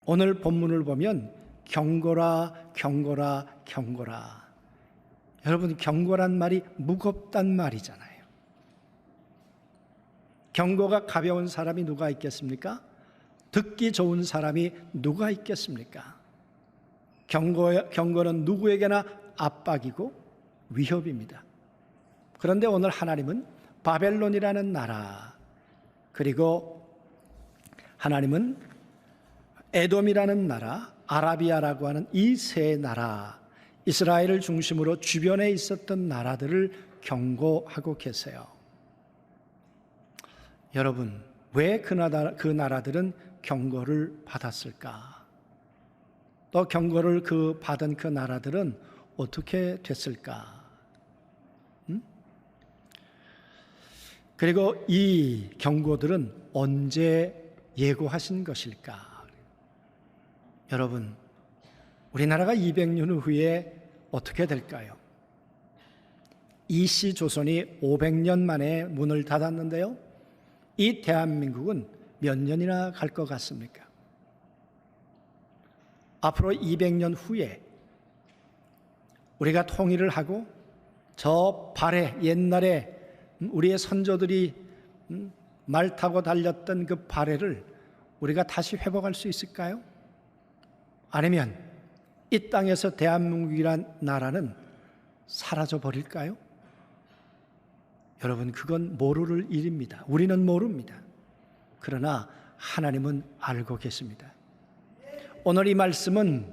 오늘 본문을 보면 경고라, 경고라, 경고라. 여러분, 경고란 말이 무겁단 말이잖아요. 경고가 가벼운 사람이 누가 있겠습니까? 듣기 좋은 사람이 누가 있겠습니까? 경고는 누구에게나 압박이고 위협입니다. 그런데 오늘 하나님은 바벨론이라는 나라, 그리고 하나님은 에돔이라는 나라, 아라비아라고 하는 이 세 나라, 이스라엘을 중심으로 주변에 있었던 나라들을 경고하고 계세요. 여러분, 왜 그 나라들은 경고를 받았을까? 또 경고를 받은 그 나라들은 어떻게 됐을까? 그리고 이 경고들은 언제 예고하신 것일까? 여러분, 우리나라가 200년 후에 어떻게 될까요? 이씨 조선이 500년 만에 문을 닫았는데요, 이 대한민국은 몇 년이나 갈 것 같습니까? 앞으로 200년 후에 우리가 통일을 하고 저 옛날에 우리의 선조들이 말 타고 달렸던 그 발해를 우리가 다시 회복할 수 있을까요? 아니면 이 땅에서 대한민국이란 나라는 사라져 버릴까요? 여러분, 그건 모를 일입니다. 우리는 모릅니다. 그러나 하나님은 알고 계십니다. 오늘 이 말씀은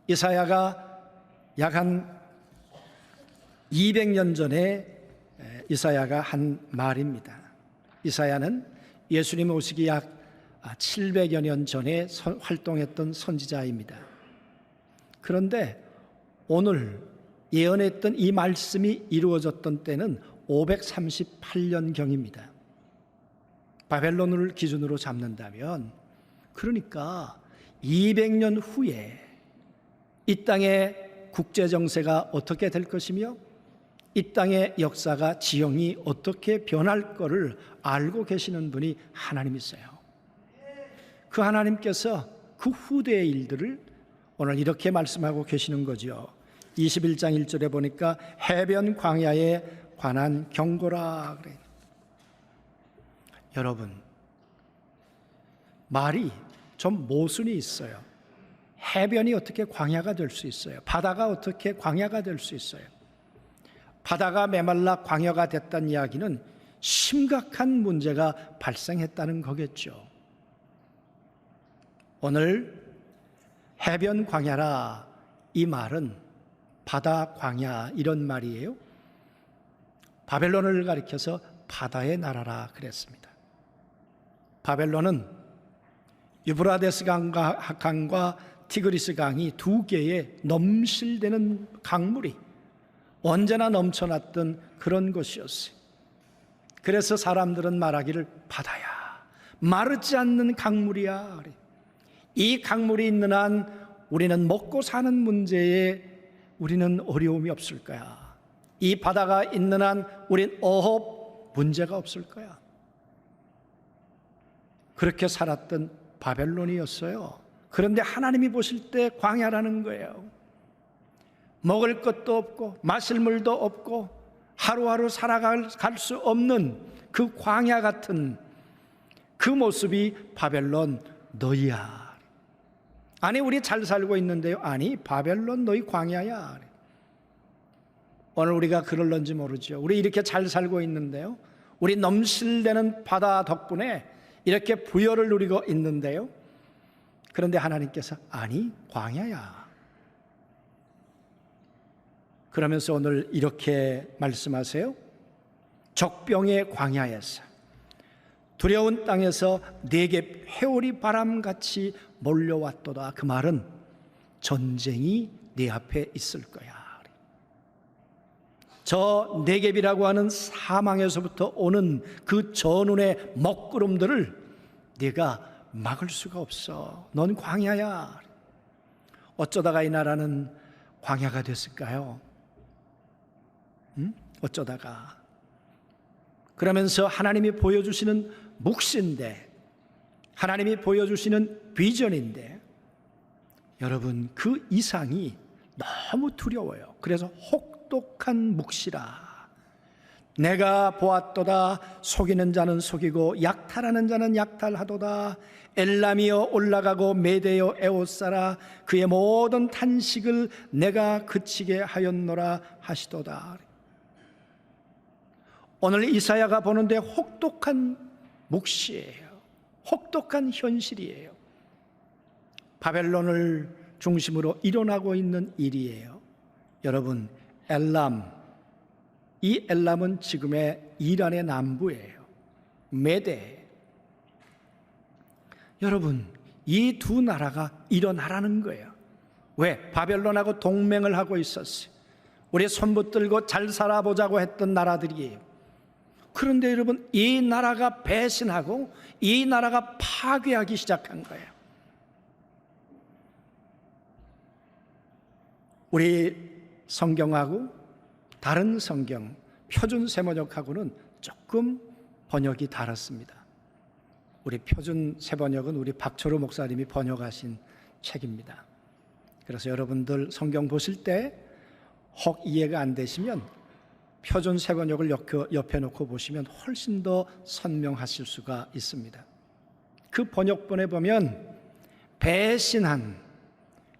이사야가 약 한 200년 전에 이사야가 한 말입니다. 이사야는 예수님 오시기 약 700여 년 전에 활동했던 선지자입니다. 그런데 오늘 예언했던 이 말씀이 이루어졌던 때는 538년경입니다. 바벨론을 기준으로 잡는다면, 그러니까 200년 후에 이 땅의 국제정세가 어떻게 될 것이며 이 땅의 역사가 지형이 어떻게 변할 것을 알고 계시는 분이 하나님이세요. 그 하나님께서 그 후대의 일들을 오늘 이렇게 말씀하고 계시는 거죠. 21장 1절에 보니까 해변 광야에 관한 경고라 그래요. 여러분, 말이 좀 모순이 있어요. 해변이 어떻게 광야가 될 수 있어요? 바다가 어떻게 광야가 될 수 있어요? 바다가 메말라 광야가 됐다는 이야기는 심각한 문제가 발생했다는 거겠죠. 오늘 해변 광야라, 이 말은 바다 광야 이런 말이에요. 바벨론을 가리켜서 바다의 나라라 그랬습니다. 바벨론은 유브라데스 강과 티그리스 강이 두 개의 넘실대는 강물이 언제나 넘쳐났던 그런 곳이었어요. 그래서 사람들은 말하기를 바다야, 마르지 않는 강물이야. 이 강물이 있는 한 우리는 먹고 사는 문제에 우리는 어려움이 없을 거야. 이 바다가 있는 한 우린 어업 문제가 없을 거야. 그렇게 살았던 바벨론이었어요. 그런데 하나님이 보실 때 광야라는 거예요. 먹을 것도 없고 마실 물도 없고 하루하루 살아갈 수 없는 그 광야 같은 그 모습이 바벨론 너희야. 아니, 우리 잘 살고 있는데요. 아니, 바벨론 너희 광야야. 오늘 우리가 그럴런지 모르죠. 우리 이렇게 잘 살고 있는데요. 우리 넘실대는 바다 덕분에 이렇게 부여를 누리고 있는데요. 그런데 하나님께서 아니, 광야야. 그러면서 오늘 이렇게 말씀하세요. 적병의 광야에서, 두려운 땅에서 내게 회오리 바람같이 몰려왔도다. 그 말은 전쟁이 네 앞에 있을 거야. 저 네겝이라고 하는 사망에서부터 오는 그 전운의 먹구름들을 네가 막을 수가 없어. 넌 광야야. 어쩌다가 이 나라는 광야가 됐을까요? 어쩌다가. 그러면서 하나님이 보여주시는 묵시인데, 하나님이 보여주시는 비전인데 여러분 그 이상이 너무 두려워요. 그래서 혹독한 묵시라. 내가 보았도다. 속이는 자는 속이고 약탈하는 자는 약탈하도다. 엘람이여 올라가고 메대여 에옷사라. 그의 모든 탄식을 내가 그치게 하였노라 하시도다. 오늘 이사야가 보는데 혹독한 묵시예요. 혹독한 현실이에요. 바벨론을 중심으로 일어나고 있는 일이에요. 여러분, 이 엘람은 지금의 이란의 남부예요. 메대. 여러분, 이 두 나라가 일어나라는 거예요. 왜? 바벨론하고 동맹을 하고 있었어요. 우리 손 붙들고 잘 살아보자고 했던 나라들이에요. 그런데 여러분, 이 나라가 배신하고 이 나라가 파괴하기 시작한 거예요. 우리 성경하고 다른 성경 표준 세번역하고는 조금 번역이 다릅니다. 우리 표준 세번역은 우리 박철호 목사님이 번역하신 책입니다. 그래서 여러분들 성경 보실 때 혹 이해가 안 되시면 표준 세번역을 옆에 놓고 보시면 훨씬 더 선명하실 수가 있습니다. 그 번역본에 보면 배신한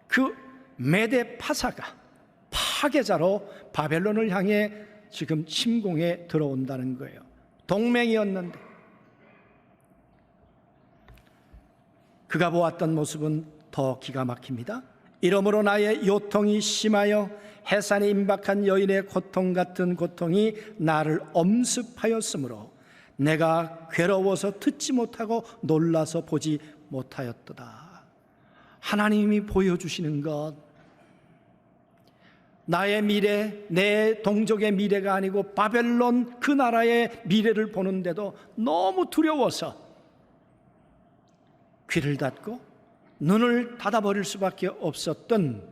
그 메대 파사가 파괴자로 바벨론을 향해 지금 침공에 들어온다는 거예요. 동맹이었는데 그가 보았던 모습은 더 기가 막힙니다. 이러므로 나의 요통이 심하여 해산이 임박한 여인의 고통 같은 고통이 나를 엄습하였으므로 내가 괴로워서 듣지 못하고 놀라서 보지 못하였도다. 하나님이 보여주시는 것, 나의 미래, 내 동족의 미래가 아니고 바벨론 그 나라의 미래를 보는데도 너무 두려워서 귀를 닫고 눈을 닫아버릴 수밖에 없었던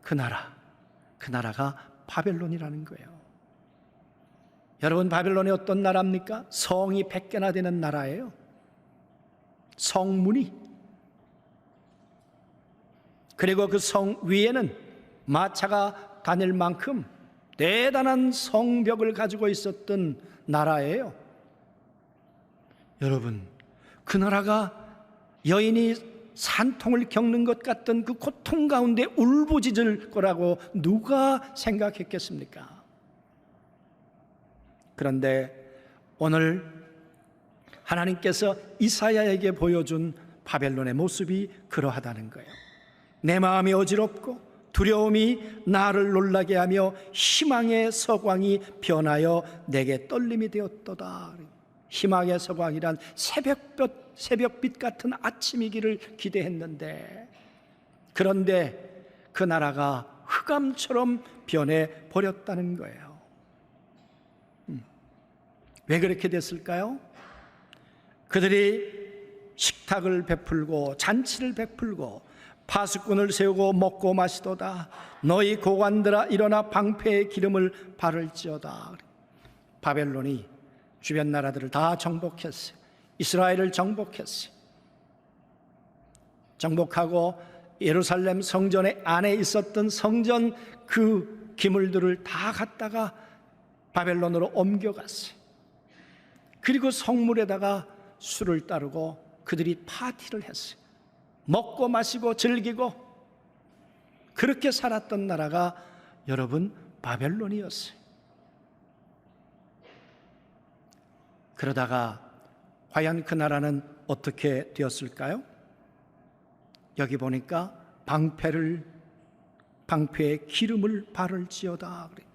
그 나라가 바벨론이라는 거예요. 여러분, 바벨론이 어떤 나라입니까? 성이 100개나 되는 나라예요. 성문이. 그리고 그 성 위에는 마차가 다닐 만큼 대단한 성벽을 가지고 있었던 나라예요. 여러분, 그 나라가 여인이 산통을 겪는 것 같던 그 고통 가운데 울부짖을 거라고 누가 생각했겠습니까? 그런데 오늘 하나님께서 이사야에게 보여준 바벨론의 모습이 그러하다는 거예요. 내 마음이 어지럽고 두려움이 나를 놀라게 하며 희망의 서광이 변하여 내게 떨림이 되었도다. 희망의 서광이란 새벽빛 같은 아침이기를 기대했는데, 그런데 그 나라가 흑암처럼 변해 버렸다는 거예요. 왜 그렇게 됐을까요? 그들이 식탁을 베풀고 잔치를 베풀고 파수꾼을 세우고 먹고 마시도다. 너희 고관들아 일어나 방패의 기름을 바를지어다. 바벨론이 주변 나라들을 다 정복했어요. 이스라엘을 정복했어요. 정복하고 예루살렘 성전의 안에 있었던 성전 그 기물들을 다 갖다가 바벨론으로 옮겨갔어요. 그리고 성물에다가 술을 따르고 그들이 파티를 했어요. 먹고 마시고 즐기고 그렇게 살았던 나라가 여러분 바벨론이었어요. 그러다가 과연 그 나라는 어떻게 되었을까요? 여기 보니까 방패에 기름을 바를지어다 그래요.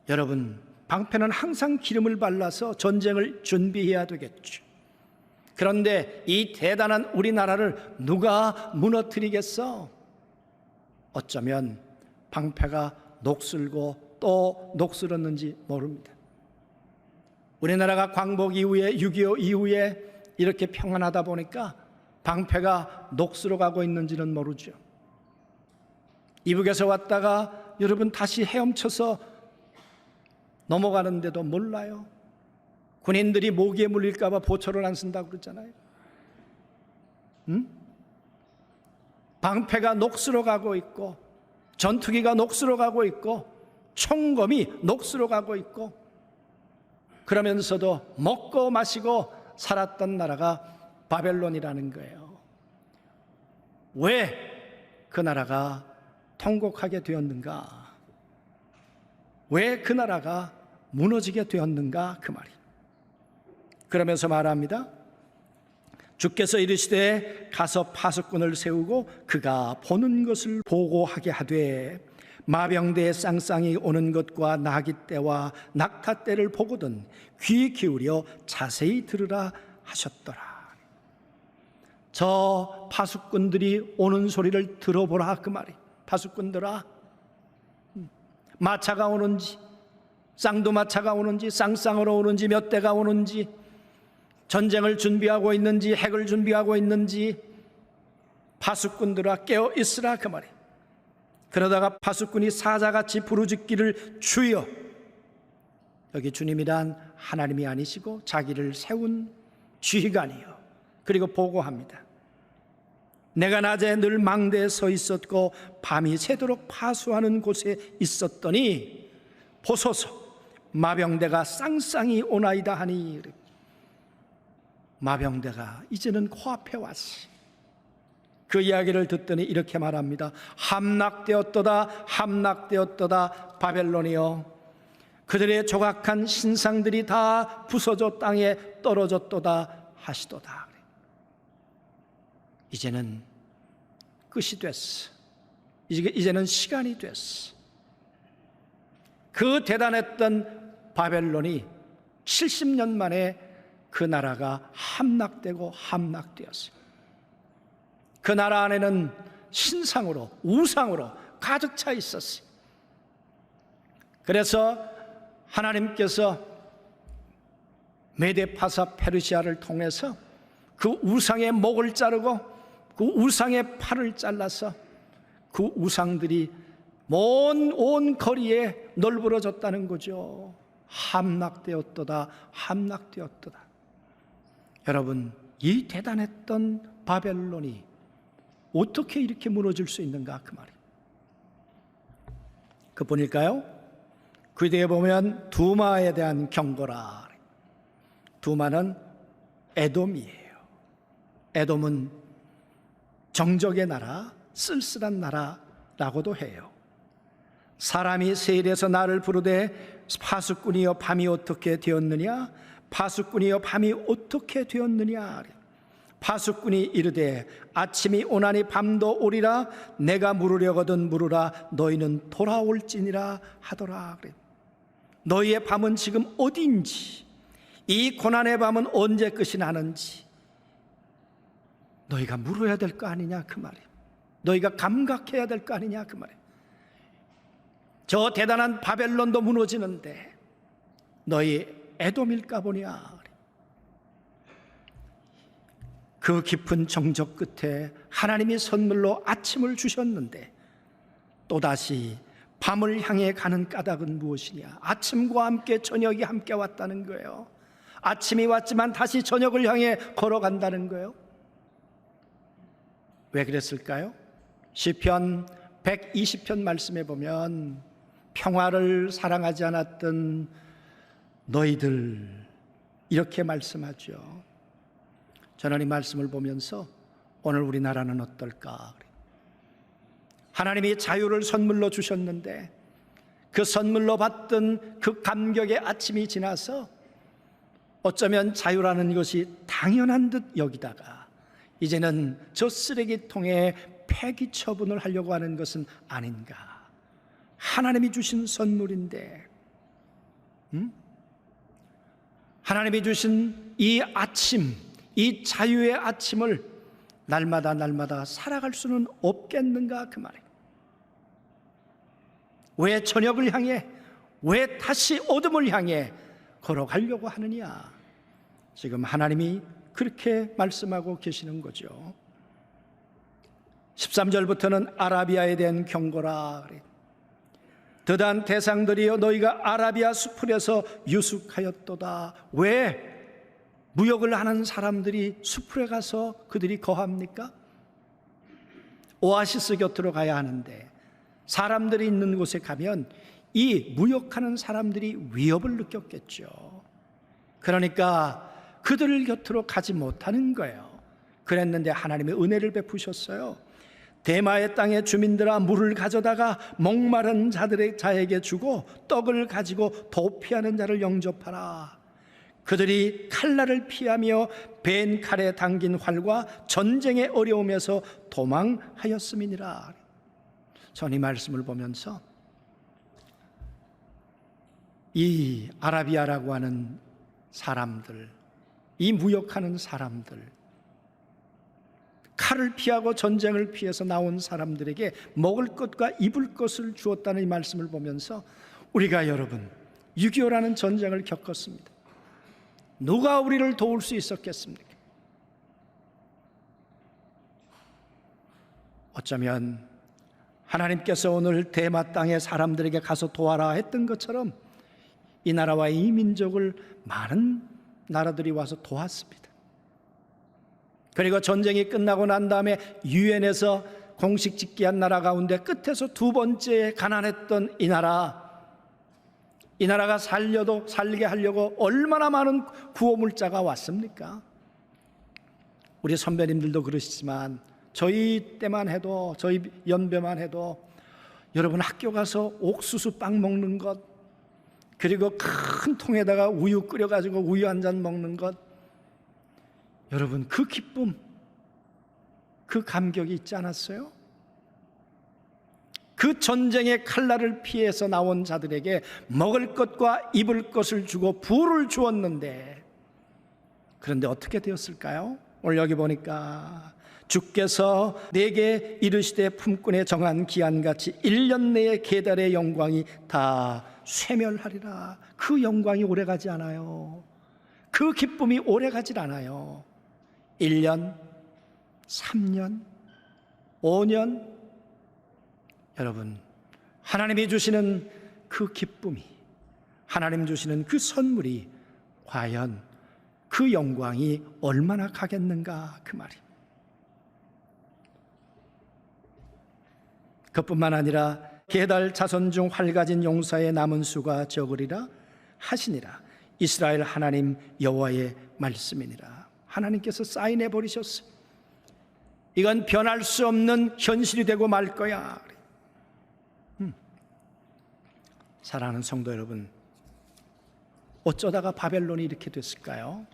여러분, 방패는 항상 기름을 발라서 전쟁을 준비해야 되겠죠. 그런데 이 대단한 우리나라를 누가 무너뜨리겠어? 어쩌면 방패가 녹슬고 또 녹슬었는지 모릅니다. 우리나라가 광복 이후에 6.25 이후에 이렇게 평안하다 보니까 방패가 녹슬어 가고 있는지는 모르죠. 이북에서 왔다가 여러분 다시 헤엄쳐서 넘어가는데도 몰라요. 군인들이 모기에 물릴까 봐 보초를 안 쓴다고 그러잖아요. 방패가 녹슬어 가고 있고, 전투기가 녹슬어 가고 있고, 총검이 녹슬어 가고 있고, 그러면서도 먹고 마시고 살았던 나라가 바벨론이라는 거예요. 왜 그 나라가 통곡하게 되었는가? 왜 그 나라가 무너지게 되었는가? 그 말이. 그러면서 말합니다. 주께서 이르시되 가서 파수꾼을 세우고 그가 보는 것을 보고하게 하되 마병대의 쌍쌍이 오는 것과 나기 때와 낙타 때를 보거든 귀 기울여 자세히 들으라 하셨더라. 저 파수꾼들이 오는 소리를 들어보라 그 말이. 파수꾼들아, 마차가 오는지, 쌍두마차가 오는지, 쌍쌍으로 오는지, 몇 대가 오는지, 전쟁을 준비하고 있는지, 핵을 준비하고 있는지, 파수꾼들아 깨어 있으라 그 말이. 그러다가 파수꾼이 사자같이 부르짖기를 주여. 여기 주님이란 하나님이 아니시고 자기를 세운 지휘관이요. 그리고 보고합니다. 내가 낮에 늘 망대에 서 있었고 밤이 새도록 파수하는 곳에 있었더니 보소서 마병대가 쌍쌍이 오나이다 하니, 마병대가 이제는 코앞에 왔어. 그 이야기를 듣더니 이렇게 말합니다. 함락되었도다 함락되었도다 바벨론이여, 그들의 조각한 신상들이 다 부서져 땅에 떨어졌도다 하시도다. 이제는 끝이 됐어. 이제는 시간이 됐어. 그 대단했던 바벨론이 70년 만에 그 나라가 함락되고 함락되었어요. 그 나라 안에는 신상으로, 우상으로 가득 차 있었어요. 그래서 하나님께서 메데파사 페르시아를 통해서 그 우상의 목을 자르고 그 우상의 팔을 잘라서 그 우상들이 온 거리에 널브러졌다는 거죠. 함락되었도다 함락되었도다. 여러분, 이 대단했던 바벨론이 어떻게 이렇게 무너질 수 있는가 그 말이에요. 그뿐일까요? 그 뒤에 보면 두마에 대한 경고라. 두마는 에돔이에요. 에돔은 정적의 나라, 쓸쓸한 나라라고도 해요. 사람이 세일에서 나를 부르되 파수꾼이여 밤이 어떻게 되었느냐? 파수꾼이여 밤이 어떻게 되었느냐? 파수꾼이 이르되 아침이 오나니 밤도 오리라. 내가 물으려거든 물으라. 너희는 돌아올지니라 하더라. 너희의 밤은 지금 어디인지, 이 고난의 밤은 언제 끝이 나는지 너희가 물어야 될 거 아니냐 그 말이에요. 너희가 감각해야 될 거 아니냐 그 말이에요. 저 대단한 바벨론도 무너지는데 너희 에돔일까 보냐. 그 깊은 정적 끝에 하나님이 선물로 아침을 주셨는데 또다시 밤을 향해 가는 까닭은 무엇이냐? 아침과 함께 저녁이 함께 왔다는 거예요. 아침이 왔지만 다시 저녁을 향해 걸어간다는 거예요. 왜 그랬을까요? 시편 120편 말씀에 보면 평화를 사랑하지 않았던 너희들 이렇게 말씀하죠. 저는 이 말씀을 보면서 오늘 우리나라는 어떨까? 하나님이 자유를 선물로 주셨는데 그 선물로 받던 그 감격의 아침이 지나서 어쩌면 자유라는 것이 당연한 듯 여기다가 이제는 저 쓰레기통에 폐기 처분을 하려고 하는 것은 아닌가. 하나님이 주신 선물인데 하나님이 주신 이 아침, 이 자유의 아침을 날마다 날마다 살아갈 수는 없겠는가 그 말이에요. 왜 저녁을 향해, 왜 다시 어둠을 향해 걸어가려고 하느냐. 지금 하나님이 그렇게 말씀하고 계시는 거죠. 13절부터는 아라비아에 대한 경고라. 드단 대상들이여 너희가 아라비아 수풀에서 유숙하였도다. 왜 무역을 하는 사람들이 수풀에 가서 그들이 거합니까? 오아시스 곁으로 가야 하는데 사람들이 있는 곳에 가면 이 무역하는 사람들이 위협을 느꼈겠죠. 그러니까 그들 곁으로 가지 못하는 거예요. 그랬는데 하나님의 은혜를 베푸셨어요. 대마의 땅의 주민들아, 물을 가져다가 목마른 자에게 주고 떡을 가지고 도피하는 자를 영접하라. 그들이 칼날을 피하며 벤 칼에 당긴 활과 전쟁의 어려움에서 도망하였음이니라. 전 이 말씀을 보면서 이 아라비아라고 하는 사람들, 이 무역하는 사람들, 칼을 피하고 전쟁을 피해서 나온 사람들에게 먹을 것과 입을 것을 주었다는 이 말씀을 보면서 우리가 여러분 6.25라는 전쟁을 겪었습니다. 누가 우리를 도울 수 있었겠습니까? 어쩌면 하나님께서 오늘 대마 땅의 사람들에게 가서 도와라 했던 것처럼 이 나라와 이 민족을 많은 나라들이 와서 도왔습니다. 그리고 전쟁이 끝나고 난 다음에 유엔에서 공식 집계한 나라 가운데 끝에서 두 번째 가난했던 이 나라가 살게 하려고 얼마나 많은 구호물자가 왔습니까? 우리 선배님들도 그러시지만 저희 때만 해도, 저희 연배만 해도 여러분 학교 가서 옥수수 빵 먹는 것, 그리고 큰 통에다가 우유 끓여가지고 우유 한 잔 먹는 것, 여러분 그 기쁨, 그 감격이 있지 않았어요? 그 전쟁의 칼날을 피해서 나온 자들에게 먹을 것과 입을 것을 주고 부를 주었는데, 그런데 어떻게 되었을까요? 오늘 여기 보니까 주께서 내게 이르시되 품꾼에 정한 기한같이 1년 내에 계달의 영광이 다 쇠멸하리라. 그 영광이 오래가지 않아요. 그 기쁨이 오래가질 않아요. 1년, 3년, 5년. 여러분, 하나님이 주시는 그 기쁨이, 하나님 주시는 그 선물이 과연 그 영광이 얼마나 가겠는가, 그 말입니다. 그뿐만 아니라 게달 자손 중 활가진 용사의 남은 수가 적으리라 하시니라. 이스라엘 하나님 여호와의 말씀이니라. 하나님께서 사인해 버리셨어요. 이건 변할 수 없는 현실이 되고 말 거야. 사랑하는 성도 여러분, 어쩌다가 바벨론이 이렇게 됐을까요?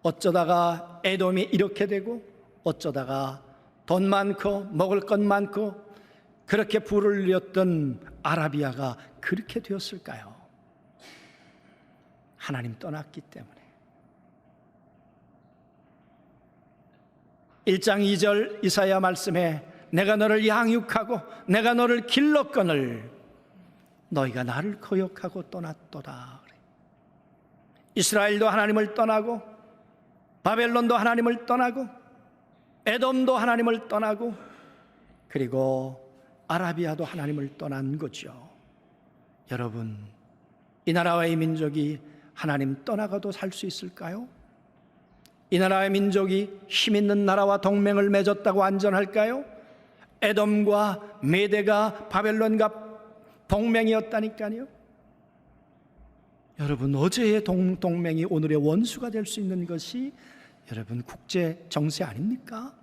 어쩌다가 에돔이 이렇게 되고, 어쩌다가 돈 많고 먹을 것 많고 그렇게 부를 누렸던 아라비아가 그렇게 되었을까요? 하나님 떠났기 때문에. 1장 2절 이사야 말씀에 내가 너를 양육하고 내가 너를 길렀거늘 너희가 나를 거역하고 떠났도다. 이스라엘도 하나님을 떠나고, 바벨론도 하나님을 떠나고, 에돔도 하나님을 떠나고, 그리고 아라비아도 하나님을 떠난 거죠. 여러분, 이 나라와 이 민족이 하나님 떠나가도 살 수 있을까요? 이 나라의 민족이 힘 있는 나라와 동맹을 맺었다고 안전할까요? 에돔과 메대가 바벨론과 동맹이었다니까요. 여러분, 어제의 동맹이 오늘의 원수가 될 수 있는 것이 여러분 국제 정세 아닙니까?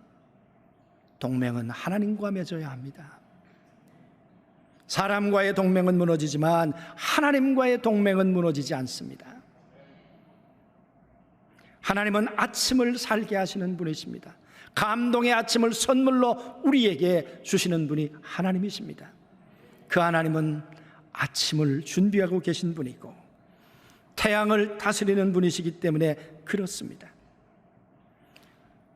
동맹은 하나님과 맺어야 합니다. 사람과의 동맹은 무너지지만 하나님과의 동맹은 무너지지 않습니다. 하나님은 아침을 살게 하시는 분이십니다. 감동의 아침을 선물로 우리에게 주시는 분이 하나님이십니다. 그 하나님은 아침을 준비하고 계신 분이고 태양을 다스리는 분이시기 때문에 그렇습니다.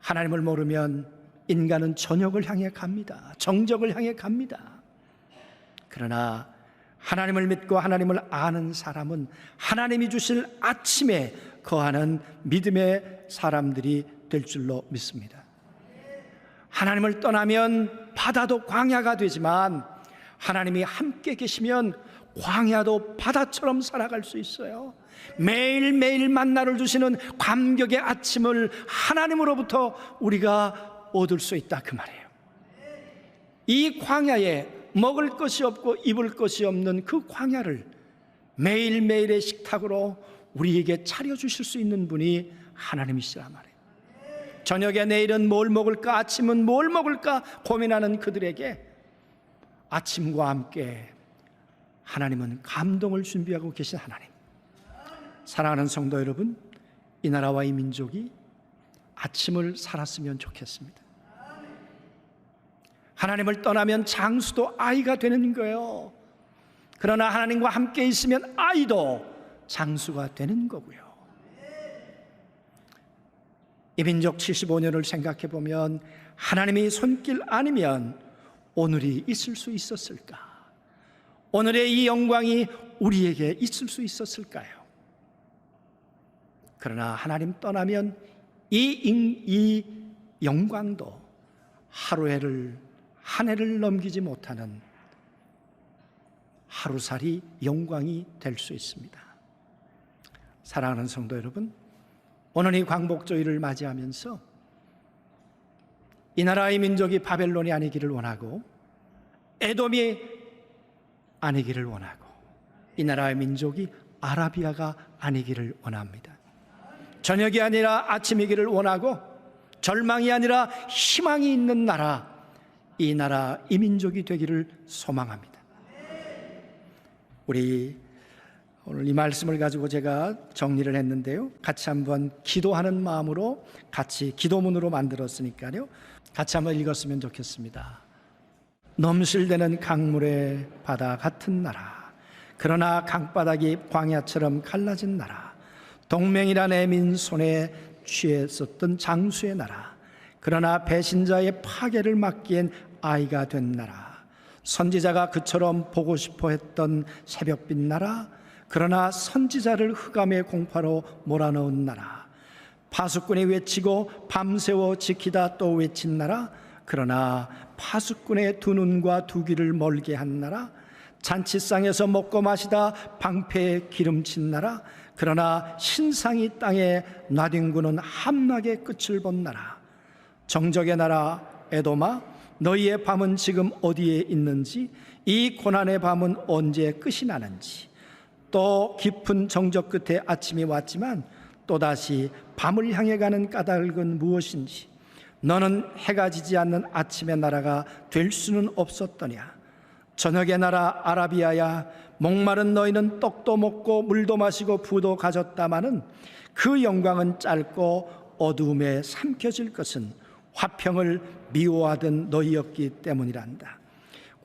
하나님을 모르면 인간은 저녁을 향해 갑니다. 정적을 향해 갑니다. 그러나 하나님을 믿고 하나님을 아는 사람은 하나님이 주실 아침에 거하는 믿음의 사람들이 될 줄로 믿습니다. 하나님을 떠나면 바다도 광야가 되지만 하나님이 함께 계시면 광야도 바다처럼 살아갈 수 있어요. 매일매일 만나를 주시는 감격의 아침을 하나님으로부터 우리가 얻을 수 있다, 그 말이에요. 이 광야에 먹을 것이 없고 입을 것이 없는 그 광야를 매일매일의 식탁으로 우리에게 차려주실 수 있는 분이 하나님이시란 말이에요. 저녁에 내일은 뭘 먹을까, 아침은 뭘 먹을까 고민하는 그들에게 아침과 함께 하나님은 감동을 준비하고 계신 하나님. 사랑하는 성도 여러분, 이 나라와 이 민족이 아침을 살았으면 좋겠습니다. 하나님을 떠나면 장수도 아이가 되는 거예요. 그러나 하나님과 함께 있으면 아이도 장수가 되는 거고요. 이 민족 75년을 생각해 보면 하나님이 손길 아니면 오늘이 있을 수 있었을까? 오늘의 이 영광이 우리에게 있을 수 있었을까요? 그러나 하나님 떠나면 이 영광도 한 해를 넘기지 못하는 하루살이 영광이 될 수 있습니다. 사랑하는 성도 여러분, 오늘 이 광복절을 맞이하면서 이 나라의 민족이 바벨론이 아니기를 원하고 에돔이 아니기를 원하고 이 나라의 민족이 아라비아가 아니기를 원합니다. 저녁이 아니라 아침이기를 원하고 절망이 아니라 희망이 있는 나라, 이 나라 이 민족이 되기를 소망합니다. 우리 오늘 이 말씀을 가지고 제가 정리를 했는데요, 같이 한번 기도하는 마음으로 같이 기도문으로 만들었으니까요, 같이 한번 읽었으면 좋겠습니다. 넘실대는 강물의 바다 같은 나라, 그러나 강바닥이 광야처럼 갈라진 나라, 동맹이란 애민 손에 취했었던 장수의 나라, 그러나 배신자의 파괴를 막기엔 아이가 된 나라, 선지자가 그처럼 보고 싶어 했던 새벽빛 나라, 그러나 선지자를 흑암의 공파로 몰아넣은 나라, 파수꾼이 외치고 밤새워 지키다 또 외친 나라, 그러나 파수꾼의 두 눈과 두 귀를 멀게 한 나라, 잔치상에서 먹고 마시다 방패에 기름친 나라, 그러나 신상이 땅에 나뒹구는 함락의 끝을 본 나라, 정적의 나라 에돔아, 너희의 밤은 지금 어디에 있는지, 이 고난의 밤은 언제 끝이 나는지, 또 깊은 정적 끝에 아침이 왔지만 또다시 밤을 향해 가는 까닭은 무엇인지, 너는 해가 지지 않는 아침의 나라가 될 수는 없었더냐. 저녁의 나라 아라비아야, 목마른 너희는 떡도 먹고 물도 마시고 부도 가졌다마는 그 영광은 짧고 어두움에 삼켜질 것은 화평을 미워하던 너희였기 때문이란다.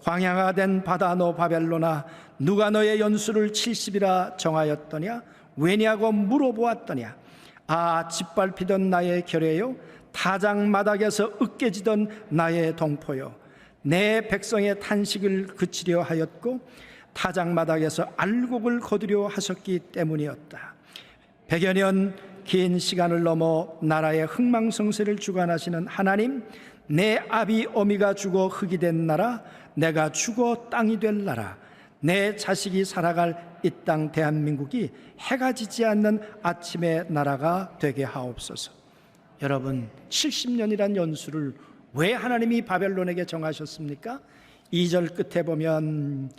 광야가 된 바다 너 바벨로나, 누가 너의 연수를 70이라 정하였더냐? 왜냐고 물어보았더냐? 아, 짓밟히던 나의 결례요, 타작마당에서 으깨지던 나의 동포요, 내 백성의 탄식을 그치려 하였고 타작마당에서 알곡을 거두려 하셨기 때문이었다. 100여 년 긴 시간을 넘어 나라의 흥망성쇠를 주관하시는 하나님, 내 아비 어미가 죽어 흙이 된 나라, 내가 죽어 땅이 될 나라, 내 자식이 살아갈 이 땅 대한민국이 해가 지지 않는 아침의 나라가 되게 하옵소서. 여러분, 70년이란 연수를 왜 하나님이 바벨론에게 정하셨습니까? 2절 끝에 보면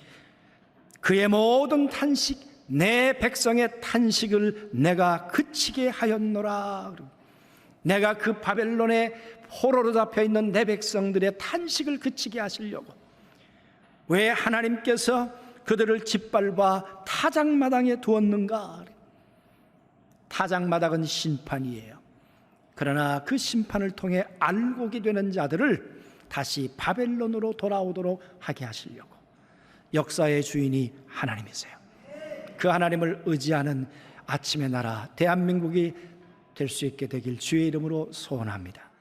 그의 모든 탄식, 내 백성의 탄식을 내가 그치게 하였노라. 내가 그 바벨론의 포로로 잡혀있는 내 백성들의 탄식을 그치게 하시려고. 왜 하나님께서 그들을 짓밟아 타작마당에 두었는가? 타작마당은 심판이에요. 그러나 그 심판을 통해 알곡이 되는 자들을 다시 바벨론으로 돌아오도록 하게 하시려고. 역사의 주인이 하나님이세요. 그 하나님을 의지하는 아침의 나라 대한민국이 될 수 있게 되길 주의 이름으로 소원합니다.